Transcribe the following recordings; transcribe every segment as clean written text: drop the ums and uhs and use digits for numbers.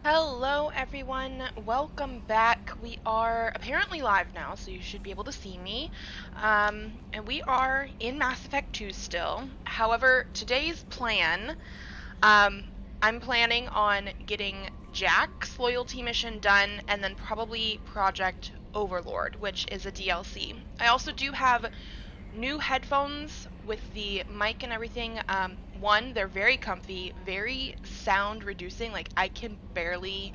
Hello everyone, welcome back. We are apparently live now, so you should be able to see me. And we are in Mass Effect 2 still. However, today's plan, I'm planning on getting Jack's loyalty mission done and then probably Project Overlord, which is a DLC. I also do have new headphones with the mic and everything. One, they're very comfy, very sound reducing. Like, I can barely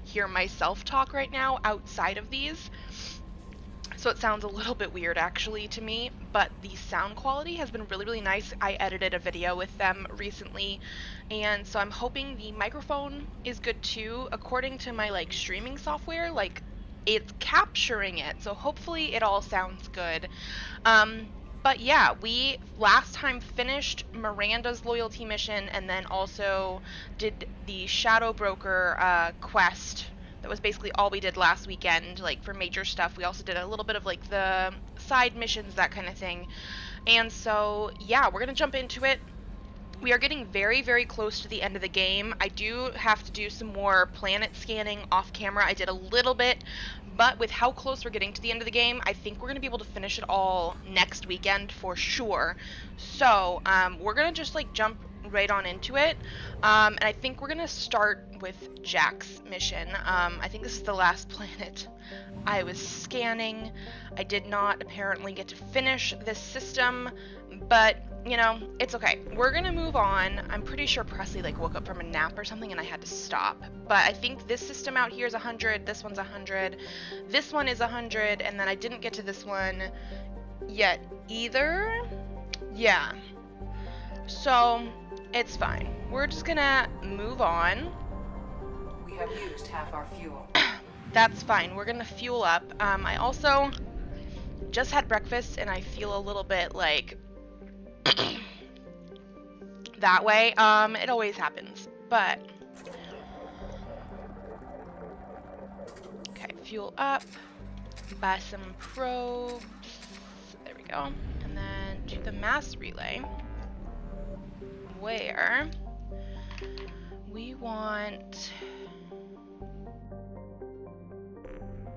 hear myself talk right now outside of these. So it sounds a little bit weird actually to me, but the sound quality has been really, really nice. I edited a video with them recently, and so I'm hoping the microphone is good too. According to my streaming software, it's capturing it, so hopefully it all sounds good. But yeah, we last time finished Miranda's loyalty mission and then also did the Shadow Broker quest. That was basically all we did last weekend, for major stuff. We also did a little bit of the side missions, that kind of thing. And so yeah, we're gonna jump into it. We are getting very, very close to the end of the game. I do have to do some more planet scanning off camera. I did a little bit, but with how close we're getting to the end of the game, I think we're going to be able to finish it all next weekend for sure. So, we're going to just jump right on into it. And I think we're going to start with Jack's mission. I think this is the last planet I was scanning. I did not apparently get to finish this system, but it's okay. We're gonna move on. I'm pretty sure Presley woke up from a nap or something and I had to stop. But I think this system out here is 100, this one's 100, this one is 100, and then I didn't get to this one yet either. Yeah. So, it's fine. We're just gonna move on. We have used half our fuel. That's fine. We're gonna fuel up. I also just had breakfast and I feel a little bit that way. It always happens, but okay, fuel up, buy some probes, there we go, and then do the mass relay, where we want,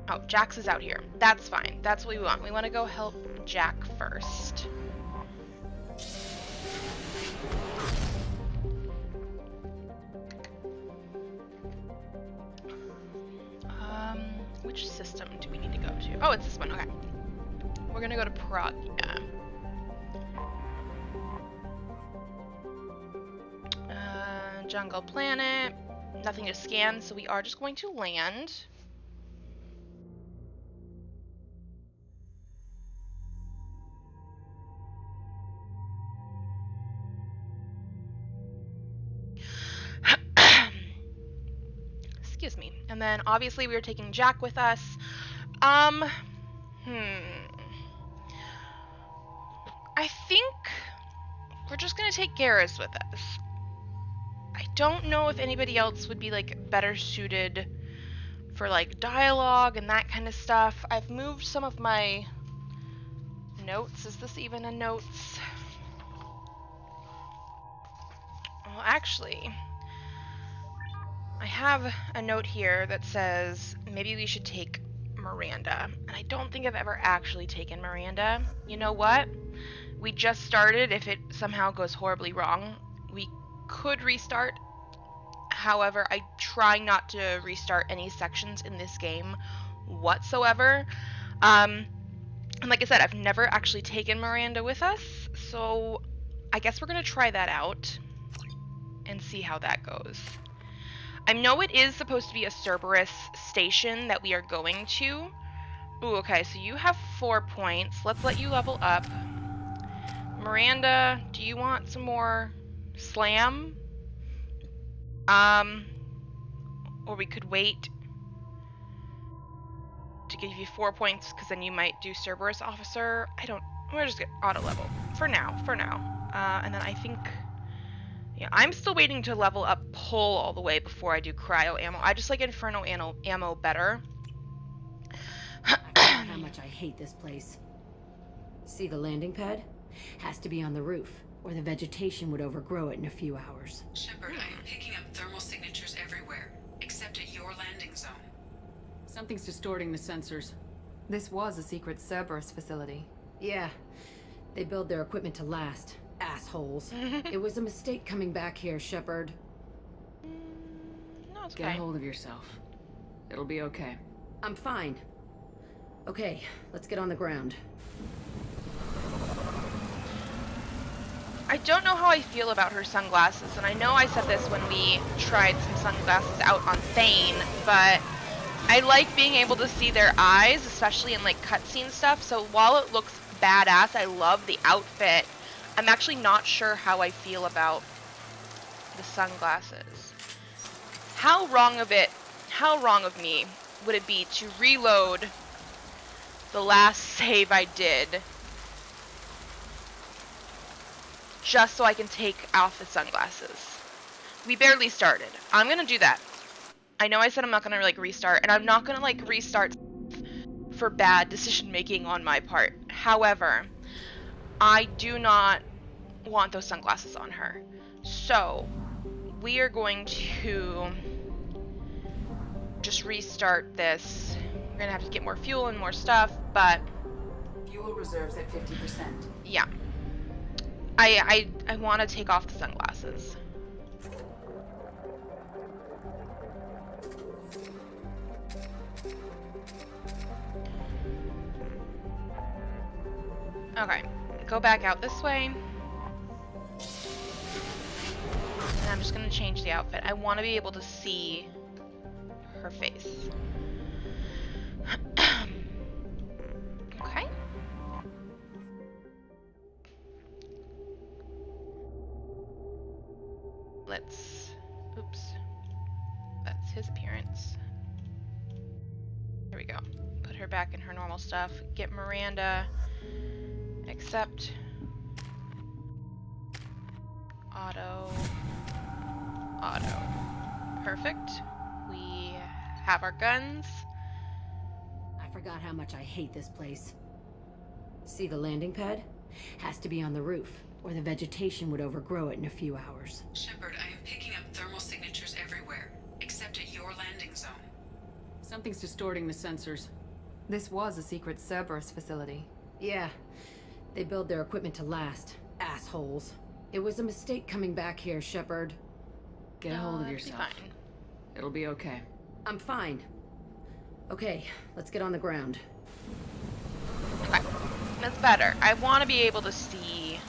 oh, Jax is out here. That's fine, that's what we want. We want to go help Jack first. Which system do we need to go to? Oh, it's this one, okay. We're gonna go to Prague, yeah. Jungle planet, nothing to scan, so we are just going to land. Excuse me. And then obviously we are taking Jack with us. I think we're just gonna take Garrus with us. I don't know if anybody else would be better suited for dialogue and that kind of stuff. I've moved some of my notes. Is this even a notes? Well, actually, I have a note here that says maybe we should take Miranda, and I don't think I've ever actually taken Miranda. You know what? We just started. If it somehow goes horribly wrong, we could restart. However, I try not to restart any sections in this game whatsoever. And like I said, I've never actually taken Miranda with us, so I guess we're gonna try that out and see how that goes. I know it is supposed to be a Cerberus station that we are going to. Ooh, okay, so you have 4 points. Let's let you level up. Miranda, do you want some more slam? Or we could wait to give you 4 points, because then you might do Cerberus officer. We're just gonna auto level. For now. And then I think, yeah, I'm still waiting to level up pull all the way before I do cryo ammo. I just like Inferno ammo better. How much I hate this place. See the landing pad? Has to be on the roof, or the vegetation would overgrow it in a few hours. Shepard, I am picking up thermal signatures everywhere. except at your landing zone. Something's distorting the sensors. This was a secret Cerberus facility. Yeah, they build their equipment to last. Assholes. It was a mistake coming back here, Shepard. No, it's Get okay. a hold of yourself. It'll be okay. I'm fine. Okay, let's get on the ground. I don't know how I feel about her sunglasses, and I know I said this when we tried some sunglasses out on Thane, but I like being able to see their eyes, especially in like cutscene stuff, so while it looks badass, I love the outfit, I'm actually not sure how I feel about the sunglasses. How wrong of me would it be to reload the last save I did just so I can take off the sunglasses? We barely started. I'm gonna do that. I know I said I'm not gonna like restart, and I'm not gonna like restart for bad decision making on my part. However, I do not want those sunglasses on her. So we are going to just restart this. We're gonna have to get more fuel and more stuff, but Fuel reserves at 50%. yeah. I want to take off the sunglasses. Okay, go back out this way. And I'm just gonna change the outfit. I want to be able to see her face. Okay. Oops. That's his appearance. There we go. Put her back in her normal stuff. Get Miranda. Accept. Auto. Perfect. We have our guns. I forgot how much I hate this place. See the landing pad? Has to be on the roof, or the vegetation would overgrow it in a few hours. Shepard, I am picking up thermal signatures everywhere, except at your landing zone. Something's distorting the sensors. This was a secret Cerberus facility. Yeah, they build their equipment to last. Assholes. It was a mistake coming back here, Shepard. Get a hold of That'll be yourself. fine. It'll be okay. I'm fine. Okay, let's get on the ground. Okay, that's better. I want to be able to see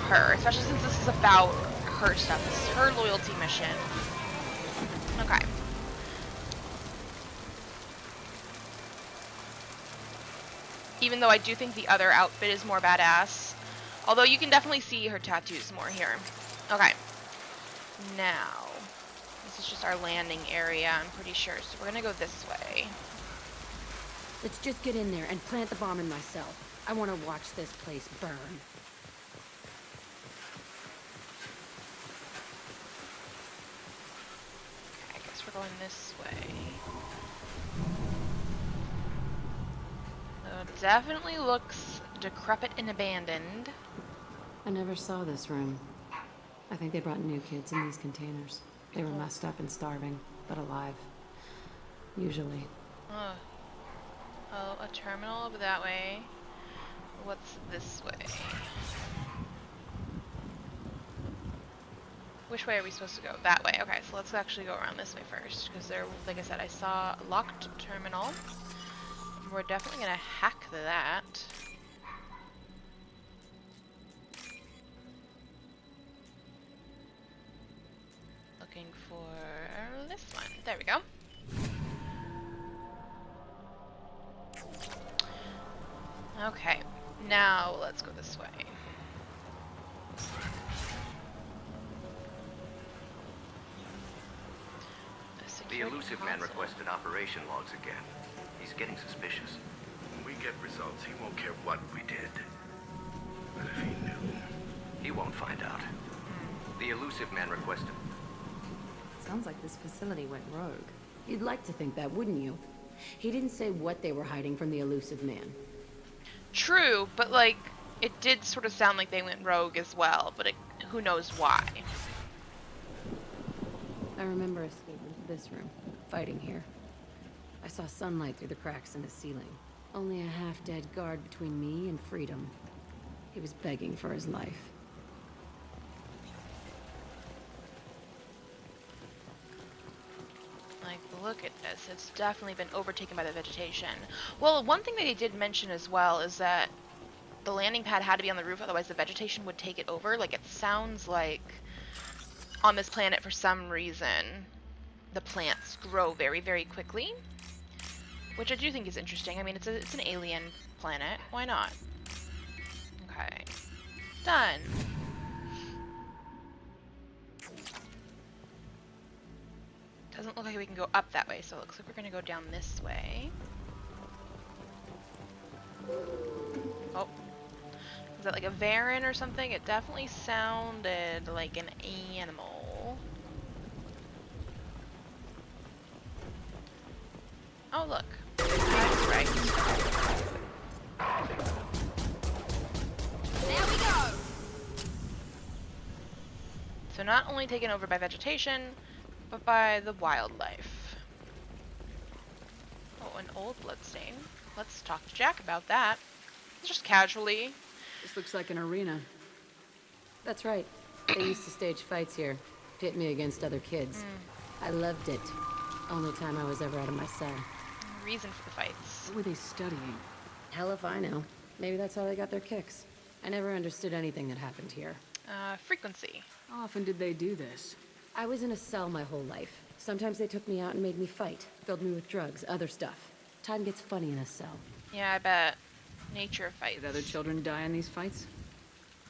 her, especially since this is about her stuff. This is her loyalty mission. Okay. Even though I do think the other outfit is more badass. Although you can definitely see her tattoos more here. Okay. Now, this is just our landing area, I'm pretty sure. So we're gonna go this way. Let's just get in there and plant the bomb in myself. I want to watch this place burn. Okay, I guess we're going this way. So it definitely looks decrepit and abandoned. I never saw this room. I think they brought new kids in these containers. They were messed up and starving, but alive. Usually. Oh, a terminal over that way. What's this way? Which way are we supposed to go? That way. Okay, so let's actually go around this way first, because there, like I said, I saw a locked terminal. We're definitely gonna hack that. Looking for this one. There we go. Okay, now let's go this way. The elusive man requested operation logs again. He's getting suspicious. When we get results, he won't care what we did. But if he knew... He won't find out. The elusive man requested... Sounds like this facility went rogue. You'd like to think that, wouldn't you? He didn't say what they were hiding from the elusive man. True, but like, it did sort of sound like they went rogue as well, but who knows why. I remember escaping to this room, fighting here. I saw sunlight through the cracks in the ceiling. Only a half-dead guard between me and freedom. He was begging for his life. Like, look at this. It's definitely been overtaken by the vegetation. Well, one thing that they did mention as well is that the landing pad had to be on the roof, otherwise the vegetation would take it over. Like, it sounds like on this planet, for some reason, the plants grow very, very quickly, which I do think is interesting. I mean, it's an alien planet. Why not? Okay. Done. Doesn't look like we can go up that way, so it looks like we're gonna go down this way. Oh. Is that like a Varan or something? It definitely sounded like an animal. Oh, look. That's right. There we go! So not only taken over by vegetation, but by the wildlife. Oh, an old bloodstain. Let's talk to Jack about that. Just casually. This looks like an arena. That's right. They used to stage fights here. Pit me against other kids. I loved it. Only time I was ever out of my cell. Reason for the fights. What were they studying? Hell if I know. Maybe that's how they got their kicks. I never understood anything that happened here. Frequency. How often did they do this? I was in a cell my whole life. Sometimes they took me out and made me fight. Filled me with drugs, other stuff. Time gets funny in a cell. Yeah, I bet. Nature fights. Did other children die in these fights?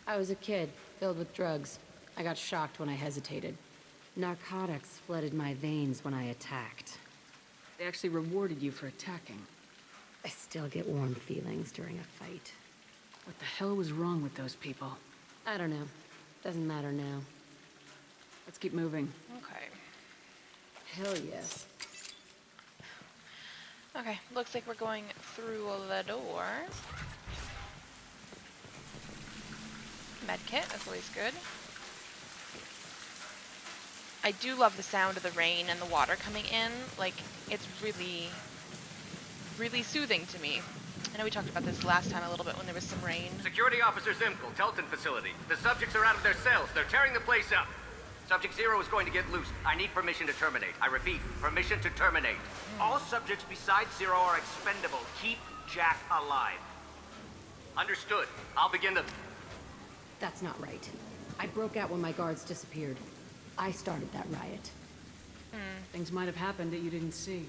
I was a kid, filled with drugs. I got shocked when I hesitated. Narcotics flooded my veins when I attacked. They actually rewarded you for attacking. I still get warm feelings during a fight. What the hell was wrong with those people? I don't know. Doesn't matter now. Let's keep moving. Okay. Hell yes. Okay, looks like we're going through the door. Medkit, that's always good. I do love the sound of the rain and the water coming in. Like, it's really, really soothing to me. I know we talked about this last time a little bit when there was some rain. Security Officer Zimkel, Telton facility. The subjects are out of their cells. They're tearing the place up. Subject Zero is going to get loose. I need permission to terminate. I repeat, permission to terminate. All subjects besides Zero are expendable. Keep Jack alive. Understood. I'll begin the... That's not right. I broke out when my guards disappeared. I started that riot. Things might have happened that you didn't see.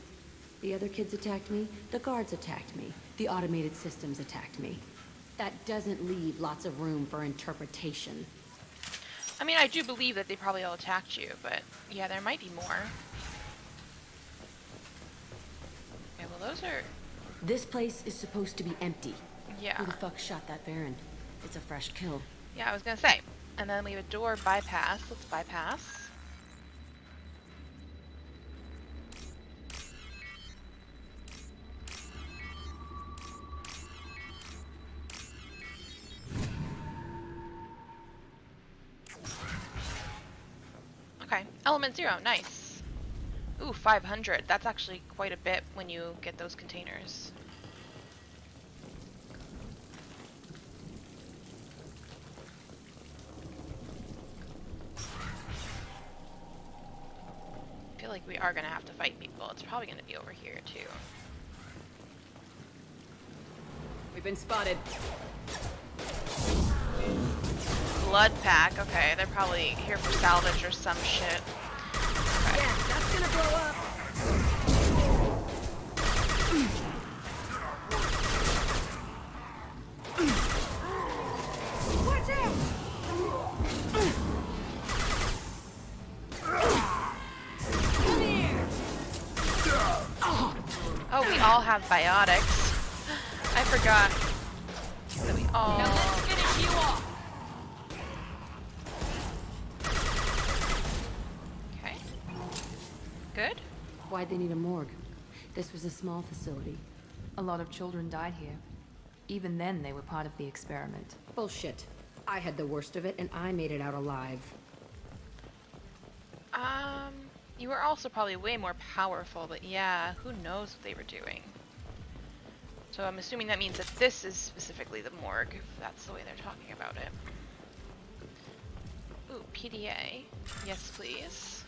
The other kids attacked me, the guards attacked me, the automated systems attacked me. That doesn't leave lots of room for interpretation. I mean, I do believe that they probably all attacked you, but yeah, there might be more. Okay, well those are... This place is supposed to be empty. Yeah. Who the fuck shot that Baron? It's a fresh kill. Yeah, I was gonna say. And then we have a door bypass. Let's bypass. Okay, element 0, nice. Ooh, 500. That's actually quite a bit when you get those containers. I feel like we are gonna have to fight people. It's probably gonna be over here too. We've been spotted. Blood pack. Okay, they're probably here for salvage or some shit. Okay. Yeah, that's gonna blow up. Watch out! Come here! Oh, we all have biotics. I forgot that we all... Now let's finish you off! Okay. Good. Why'd they need a morgue? This was a small facility. A lot of children died here. Even then, they were part of the experiment. Bullshit. I had the worst of it, and I made it out alive. You were also probably way more powerful, but yeah, who knows what they were doing. So I'm assuming that means that this is specifically the morgue, if that's the way they're talking about it. Ooh, PDA. Yes, please.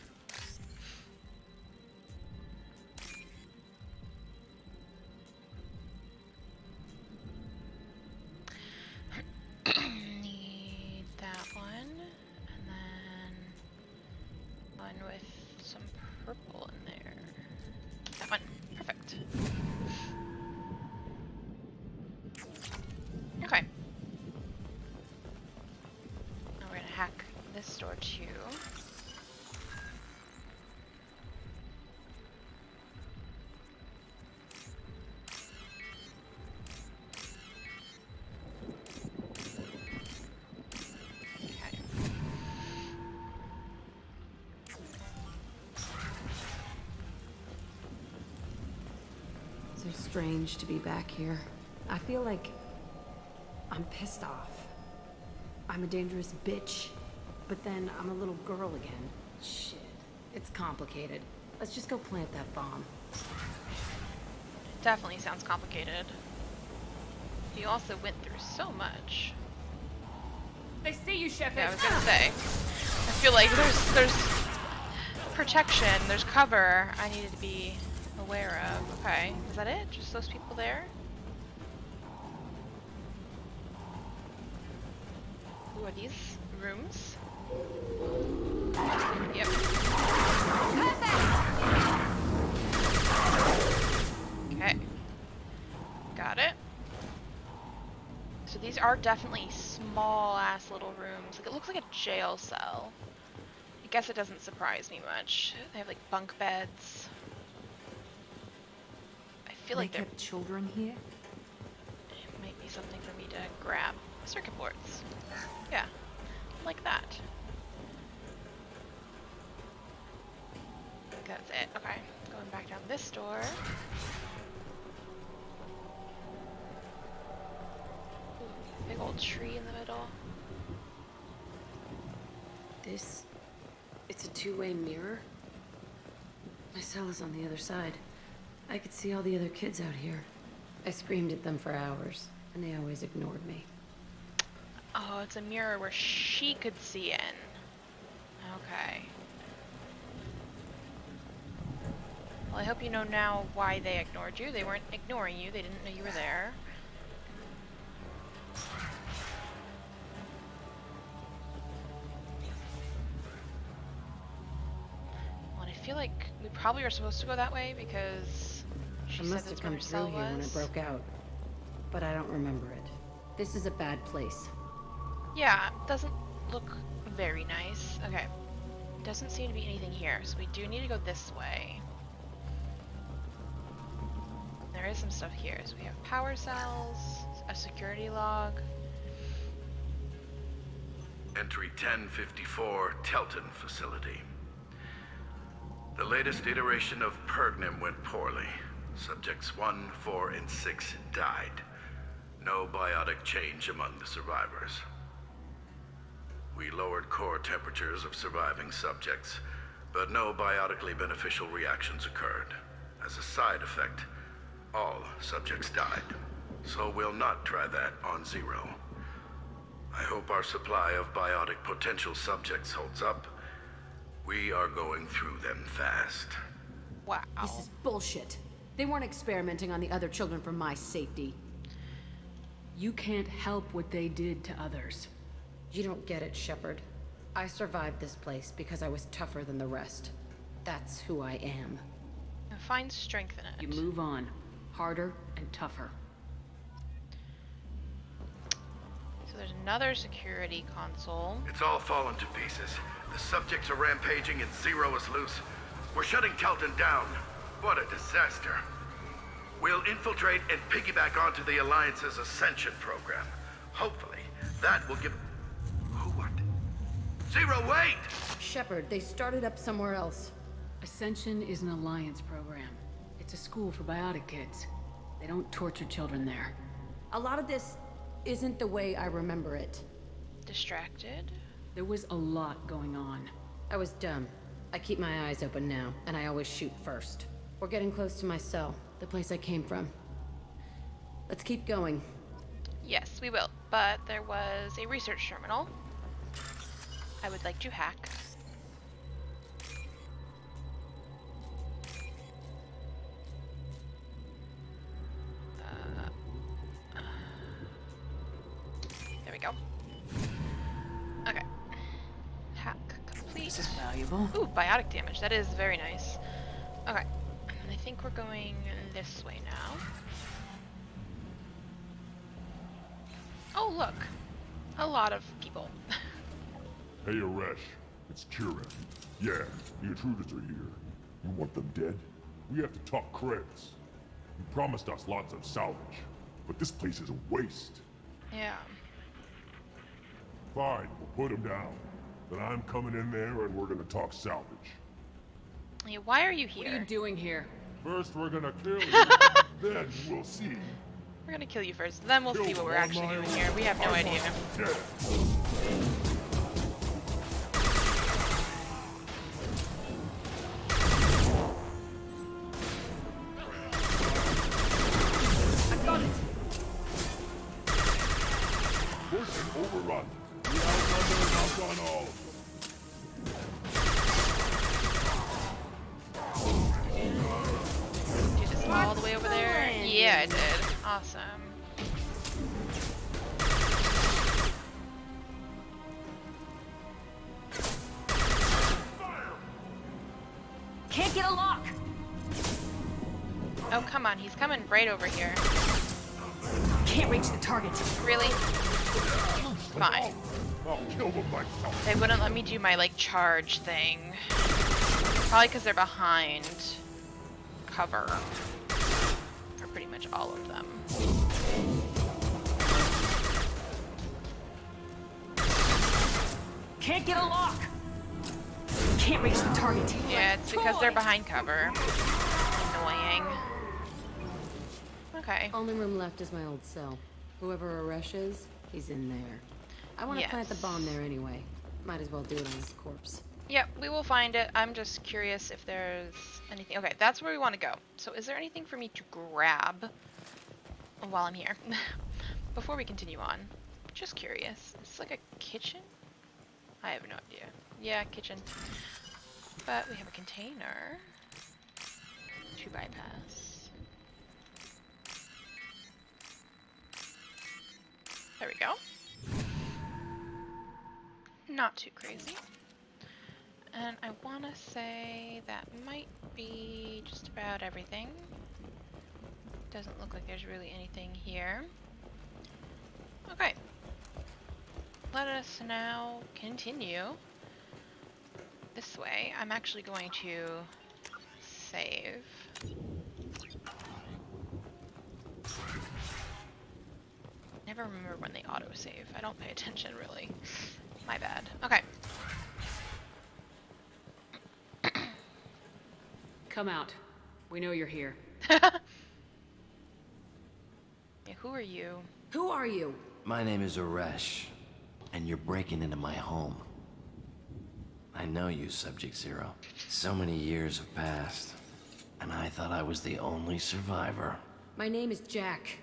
Need that one, and then one with some purple in there. That one. Perfect. Okay. Now we're gonna hack this door too. Okay. So strange to be back here. I feel like I'm pissed off. I'm a dangerous bitch, but then I'm a little girl again. Shit. It's complicated. Let's just go plant that bomb. Definitely sounds complicated. You also went through so much. They see you, Shepard. Yeah, I was gonna say. I feel like there's protection, there's cover I needed to be aware of. Okay, is that it? Just those people there? Ooh, are these rooms? Yep. Okay. Got it. So these are definitely small-ass little rooms. Like, it looks like a jail cell. I guess it doesn't surprise me much. They have, like, bunk beds. I feel like they kept children here? it might be something for me to grab. Circuit boards. Yeah, like that. I think that's it. Okay, going back down this door. Ooh, big old tree in the middle. It's a two-way mirror. My cell is on the other side. I could see all the other kids out here. I screamed at them for hours, and they always ignored me. Oh, it's a mirror where she could see in. Okay. Well, I hope you know now why they ignored you. They weren't ignoring you. They didn't know you were there. Well, and I feel like we probably are supposed to go that way because she I said must that's have where come her through cell here when it was. broke out, but I don't remember it. This is a bad place. Yeah, doesn't look very nice. Okay. Doesn't seem to be anything here, so we do need to go this way. There is some stuff here. So we have power cells, a security log. Entry 1054, Telton facility. The latest iteration of Pergnum went poorly. Subjects 1, 4, and 6 died. No biotic change among the survivors. We lowered core temperatures of surviving subjects, but no biotically beneficial reactions occurred. As a side effect, all subjects died. So we'll not try that on Zero. I hope our supply of biotic potential subjects holds up. We are going through them fast. Wow. This is bullshit. They weren't experimenting on the other children for my safety. You can't help what they did to others. You don't get it, Shepard. I survived this place because I was tougher than the rest. That's who I am. And find strength in it. You move on. Harder and tougher. So there's another security console. It's all fallen to pieces. The subjects are rampaging and Zero is loose. We're shutting Telton down. What a disaster. We'll infiltrate and piggyback onto the Alliance's Ascension program. Hopefully, that will give... Who, what? Zero, wait! Shepard, they started up somewhere else. Ascension is an Alliance program. It's a school for biotic kids. They don't torture children there. A lot of this isn't the way I remember it. Distracted. There was a lot going on. I was dumb. I keep my eyes open now, and I always shoot first. We're getting close to my cell, the place I came from. Let's keep going. Yes, we will. But there was a research terminal I would like to hack. There we go. Okay. Hack complete. This is valuable. Ooh, biotic damage. That is very nice. Okay. And I think we're going this way now. Oh, look. A lot of people. Hey, Aresh. It's Kira. Yeah, the intruders are here. You want them dead? We have to talk credits. You promised us lots of salvage, but this place is a waste. Yeah. Fine, we'll put them down. Then I'm coming in there and we're gonna talk salvage. Yeah, why are you What are here? you doing here? First, we're gonna kill you. Then we'll see. We're gonna kill you first, then we'll see what we're actually doing here. We have no idea. Yeah. Push and overrun. We outnumber and outgun all of them. Do this all the way over there. Yeah, I did. Awesome. Can't get a lock! Oh, come on. He's coming right over here. Can't reach the target. Really? Fine. I'll kill them myself. They wouldn't let me do my, like, charge thing. Probably because they're behind cover. For pretty much all of them. Can't get a lock! Can't reach the target. Yeah, it's because they're behind cover. Annoying. Okay. Only room left is my old cell. Whoever Aresh is, he's in there. I want to plant the Yes. bomb there anyway. Might as well do it on his corpse. Yep, we will find it. I'm just curious if there's anything. Okay, that's where we want to go. So is there anything for me to grab while I'm here? Before we continue on. Just curious. It's like a kitchen? I have no idea. Yeah, kitchen. But we have a container to bypass. There we go. Not too crazy. And I want to say that might be just about everything. Doesn't look like there's really anything here. Okay. Let us now continue this way. I'm actually going to save. Never remember when they autosave. I don't pay attention really. My bad. Okay. Come out. We know you're here. Yeah, who are you? Who are you? My name is Aresh, and you're breaking into my home. I know you, Subject Zero. So many years have passed, and I thought I was the only survivor. My name is Jack.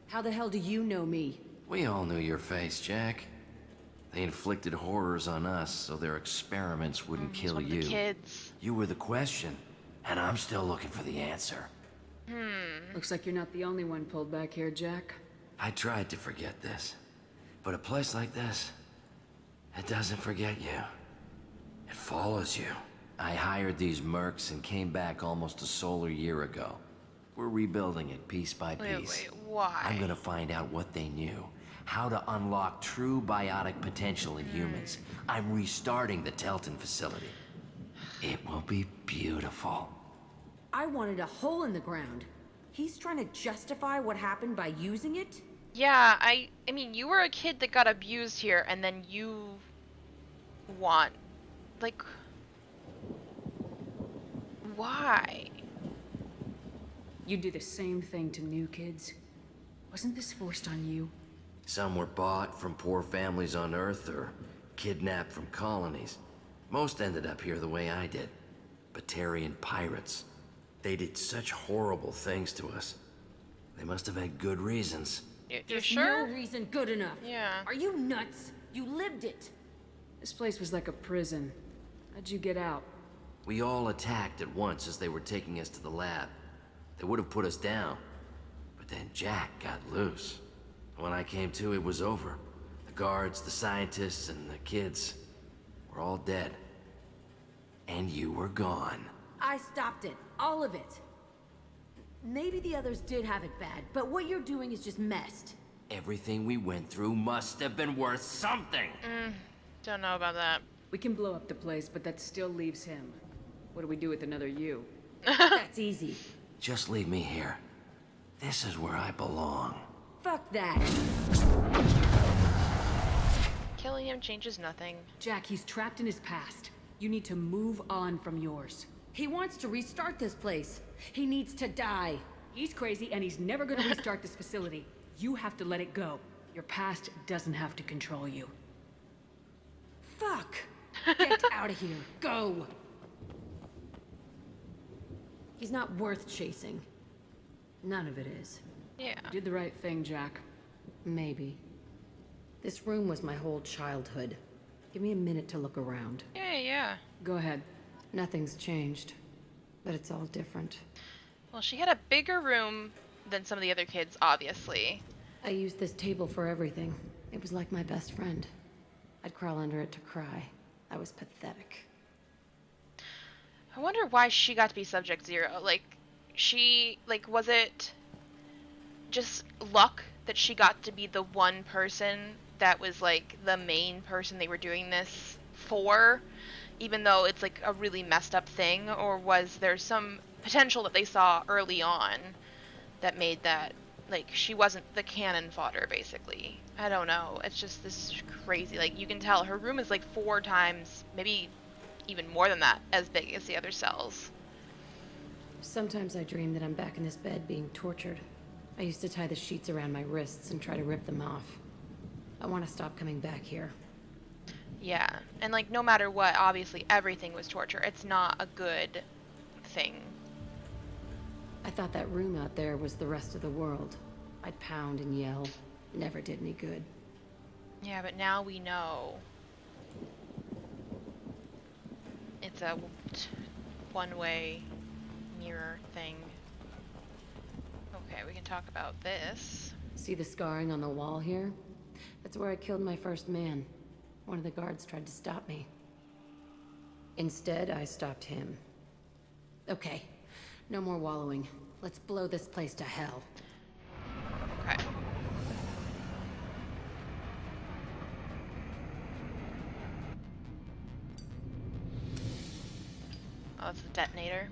How the hell do you know me? We all knew your face, Jack. They inflicted horrors on us so their experiments wouldn't kill One of you. the kids. You were the question, and I'm still looking for the answer. Looks like you're not the only one pulled back here, Jack. I tried to forget this, but a place like this, it doesn't forget you. It follows you. I hired these mercs and came back almost a solar year ago. We're rebuilding it piece by piece. Wait, why? I'm gonna find out what they knew. How to unlock true biotic potential in humans. I'm restarting the Telton facility. It will be beautiful. I wanted a hole in the ground. He's trying to justify what happened by using it? Yeah, I mean, you were a kid that got abused here, and then you want, like, why? You do the same thing to new kids. Wasn't this forced on you? Some were bought from poor families on Earth or kidnapped from colonies. Most ended up here the way I did. Batarian pirates. They did such horrible things to us. They must have had good reasons. You There's sure? no reason good enough. Yeah. Are you nuts? You lived it. This place was like a prison. How'd you get out? We all attacked at once as they were taking us to the lab. They would have put us down. But then Jack got loose. When I came to, it was over. The guards, the scientists, and the kids were all dead. And you were gone. I stopped it. All of it. Maybe the others did have it bad, but what you're doing is just messed. Everything we went through must have been worth something. Don't know about that. We can blow up the place, but that still leaves him. What do we do with another you? That's easy. Just leave me here. This is where I belong. Fuck that. Killing him changes nothing. Jack, he's trapped in his past. You need to move on from yours. He wants to restart this place. He needs to die. He's crazy and he's never gonna restart this facility. You have to let it go. Your past doesn't have to control you. Fuck. Get out of here. Go. He's not worth chasing. None of it is. Yeah. You did the right thing, Jack. Maybe. This room was my whole childhood. Give me a minute to look around. Yeah. Go ahead. Nothing's changed, but it's all different. Well, she had a bigger room than some of the other kids, obviously. I used this table for everything. It was like my best friend. I'd crawl under it to cry. I was pathetic. I wonder why she got to be Subject Zero. Was it just luck that she got to be the one person that was, like, the main person they were doing this for, even though it's, like, a really messed up thing? Or was there some potential that they saw early on that made that, like, she wasn't the cannon fodder, basically? I don't know. It's just this crazy, like, you can tell her room is, like, 4 times, maybe even more than that, as big as the other cells. Sometimes I dream that I'm back in this bed being tortured. I used to tie the sheets around my wrists and try to rip them off. I want to stop coming back here. Yeah, and, like, no matter what, obviously everything was torture. It's not a good thing. I thought that room out there was the rest of the world. I'd pound and yell. Never did any good. Yeah, but now we know. It's a one-way mirror thing. Okay, we can talk about this. See the scarring on the wall here? That's where I killed my first man. One of the guards tried to stop me. Instead, I stopped him. Okay, no more wallowing. Let's blow this place to hell. Okay. Oh, it's the detonator.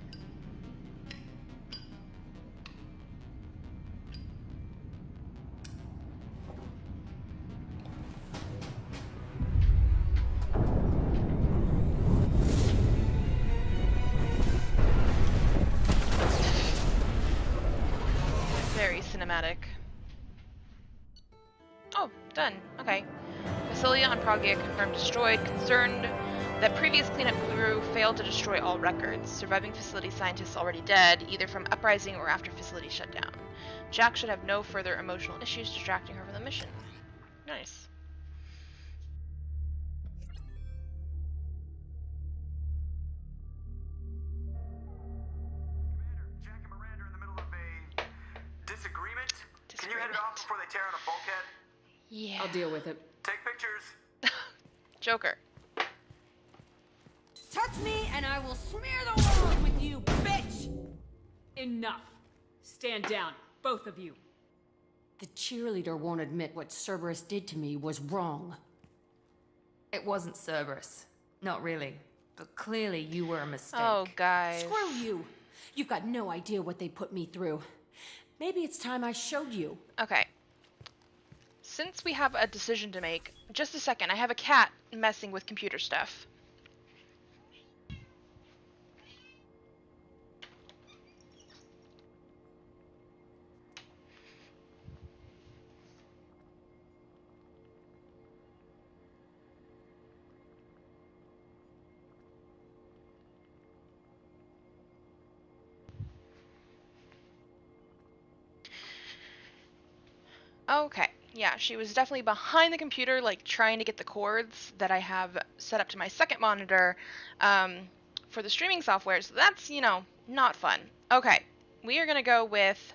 Very cinematic. Oh, done. Okay. Facility on Pragia confirmed destroyed. Concerned that previous cleanup crew failed to destroy all records. Surviving facility scientists already dead, either from uprising or after facility shutdown. Jack should have no further emotional issues distracting her from the mission. Nice. Jack and Miranda are in the middle of a disagreement. Can you head it off before they tear out a bulkhead? Yeah. I'll deal with it. Take pictures. Joker. Touch me and I will smear the walls with you, bitch! Enough. Stand down, both of you. The cheerleader won't admit what Cerberus did to me was wrong. It wasn't Cerberus. Not really. But clearly you were a mistake. Oh, guys. Screw you! You've got no idea what they put me through. Maybe it's time I showed you. Okay. Since we have a decision to make, just a second, I have a cat messing with computer stuff. Okay. Yeah, she was definitely behind the computer, like trying to get the cords that I have set up to my second monitor for the streaming software. So that's, not fun. Okay. We are going to go with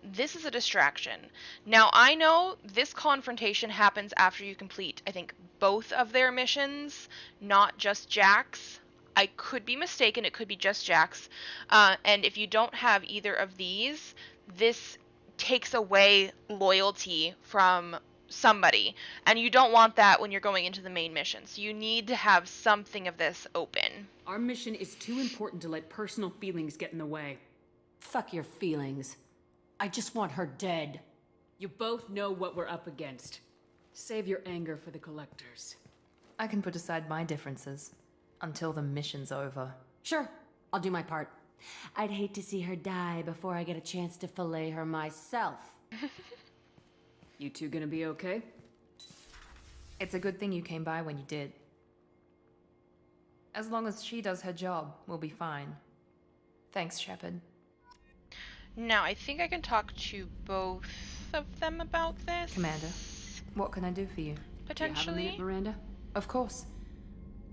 this is a distraction. Now, I know this confrontation happens after you complete, I think, both of their missions, not just Jack's. I could be mistaken. It could be just Jack's. And if you don't have either of these, this takes away loyalty from somebody. And you don't want that when you're going into the main mission. So you need to have something of this open. Our mission is too important to let personal feelings get in the way. Fuck your feelings. I just want her dead. You both know what we're up against. Save your anger for the collectors. I can put aside my differences until the mission's over. Sure, I'll do my part. I'd hate to see her die before I get a chance to fillet her myself. You two gonna be okay? It's a good thing you came by when you did. As long as she does her job, we'll be fine. Thanks, Shepard. Now, I think I can talk to both of them about this. Commander, what can I do for you? Potentially. Do you have a minute, Miranda? Of course.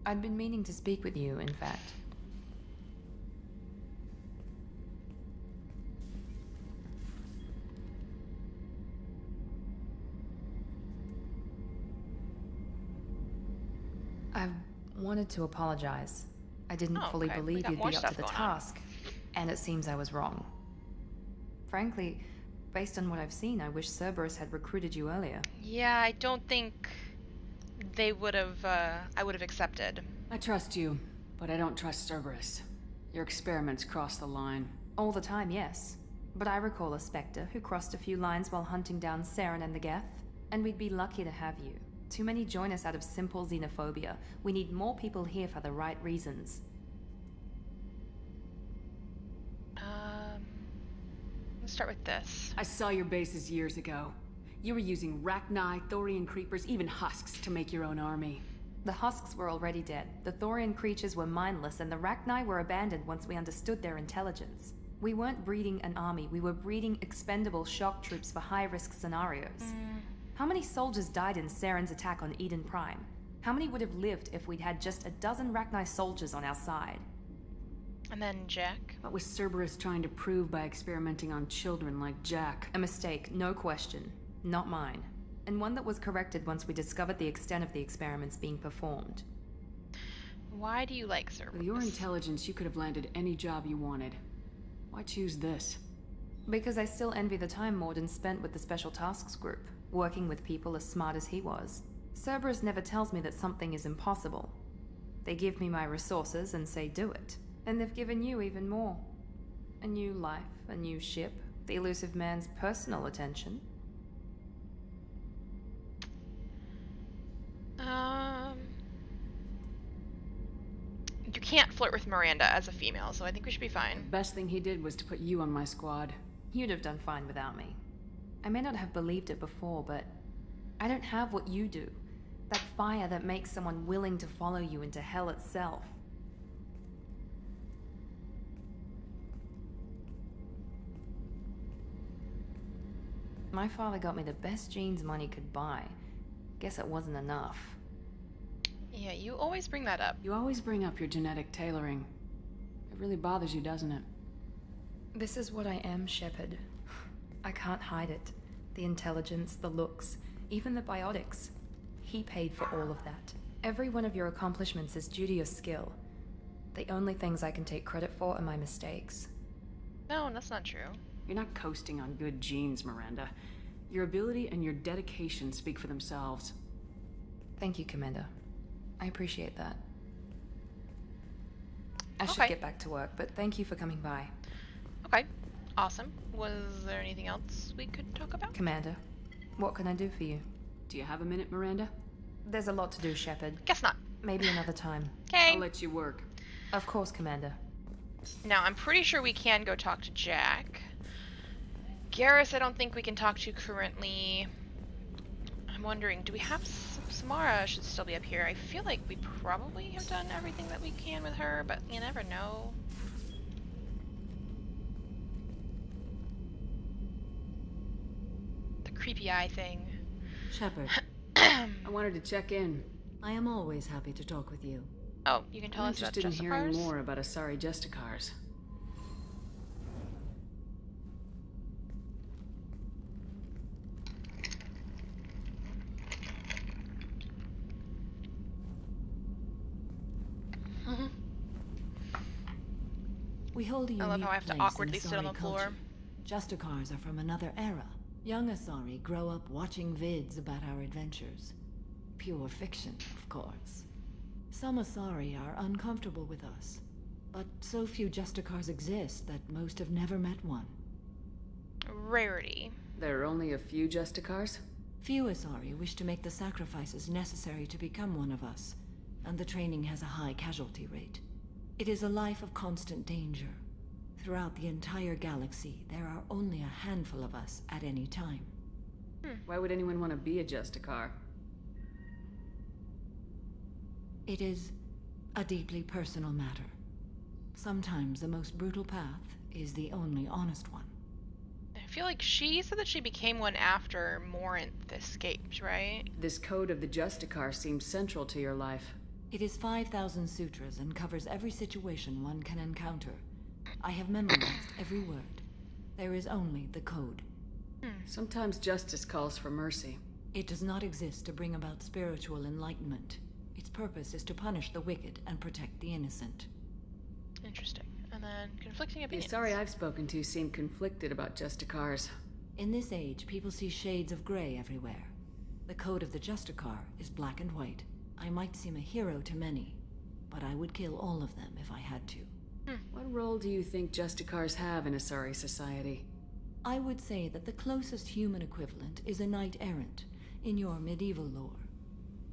I'd been meaning to speak with you, in fact. I wanted to apologize. I didn't fully believe you'd be up to the task, and it seems I was wrong. Frankly, based on what I've seen, I wish Cerberus had recruited you earlier. Yeah, I don't think they would have, I would have accepted. I trust you, but I don't trust Cerberus. Your experiments cross the line. All the time, yes. But I recall a Spectre who crossed a few lines while hunting down Saren and the Geth, and we'd be lucky to have you. Too many join us out of simple xenophobia. We need more people here for the right reasons. Let's start with this. I saw your bases years ago. You were using Rachni, Thorian creepers, even husks to make your own army. The husks were already dead. The Thorian creatures were mindless, and the Rachni were abandoned once we understood their intelligence. We weren't breeding an army, we were breeding expendable shock troops for high-risk scenarios. How many soldiers died in Saren's attack on Eden Prime? How many would have lived if we'd had just a dozen Rachni soldiers on our side? And then Jack. What was Cerberus trying to prove by experimenting on children like Jack? A mistake, no question. Not mine. And one that was corrected once we discovered the extent of the experiments being performed. Why do you like Cerberus? With your intelligence, you could have landed any job you wanted. Why choose this? Because I still envy the time Morden spent with the Special Tasks Group, working with people as smart as he was. Cerberus never tells me that something is impossible. They give me my resources and say do it. And they've given you even more. A new life, a new ship, the elusive man's personal attention. You can't flirt with Miranda as a female, so I think we should be fine. Best thing he did was to put you on my squad. You'd have done fine without me. I may not have believed it before, but I don't have what you do. That fire that makes someone willing to follow you into hell itself. My father got me the best jeans money could buy. Guess it wasn't enough. Yeah, you always bring that up. You always bring up your genetic tailoring. It really bothers you, doesn't it? This is what I am, Shepard. I can't hide it. The intelligence, the looks, even the biotics. He paid for all of that. Every one of your accomplishments is due to your skill. The only things I can take credit for are my mistakes. No, that's not true. You're not coasting on good genes, Miranda. Your ability and your dedication speak for themselves. Thank you, Commander. I appreciate that. I should get back to work, but thank you for coming by. Okay, awesome. Was there anything else we could talk about? Commander, what can I do for you? Do you have a minute, Miranda? There's a lot to do, Shepard. Guess not. Maybe another time. Okay. I'll let you work. Of course, Commander. Now, I'm pretty sure we can go talk to Jack. Garrus, I don't think we can talk to currently. I'm wondering, do we have Samara should still be up here. I feel like we probably have done everything that we can with her, but you never know. The creepy eye thing. Shepard, I wanted to check in. I am always happy to talk with you. Oh, you can tell I'm us about interested in hearing Justicars? more about Asari Justicars. We hold a I love unique how I have to place awkwardly in sit on the Asari floor. culture. Justicars are from another era. Young Asari grow up watching vids about our adventures. Pure fiction, of course. Some Asari are uncomfortable with us, but so few Justicars exist that most have never met one. Rarity. There are only a few Justicars? Few Asari wish to make the sacrifices necessary to become one of us, and the training has a high casualty rate. It is a life of constant danger. Throughout the entire galaxy, there are only a handful of us at any time. Why would anyone want to be a Justicar? It is a deeply personal matter. Sometimes the most brutal path is the only honest one. I feel like she said that she became one after Morinth escaped, right? This code of the Justicar seems central to your life. It is 5,000 sutras and covers every situation one can encounter. I have memorized every word. There is only the code. Sometimes justice calls for mercy. It does not exist to bring about spiritual enlightenment. Its purpose is to punish the wicked and protect the innocent. Interesting. And then conflicting The opinions. Asari I've spoken to seem conflicted about Justicars. In this age, people see shades of gray everywhere. The code of the Justicar is black and white. I might seem a hero to many, but I would kill all of them if I had to. What role do you think Justicars have in Asari society? I would say that the closest human equivalent is a knight-errant in your medieval lore.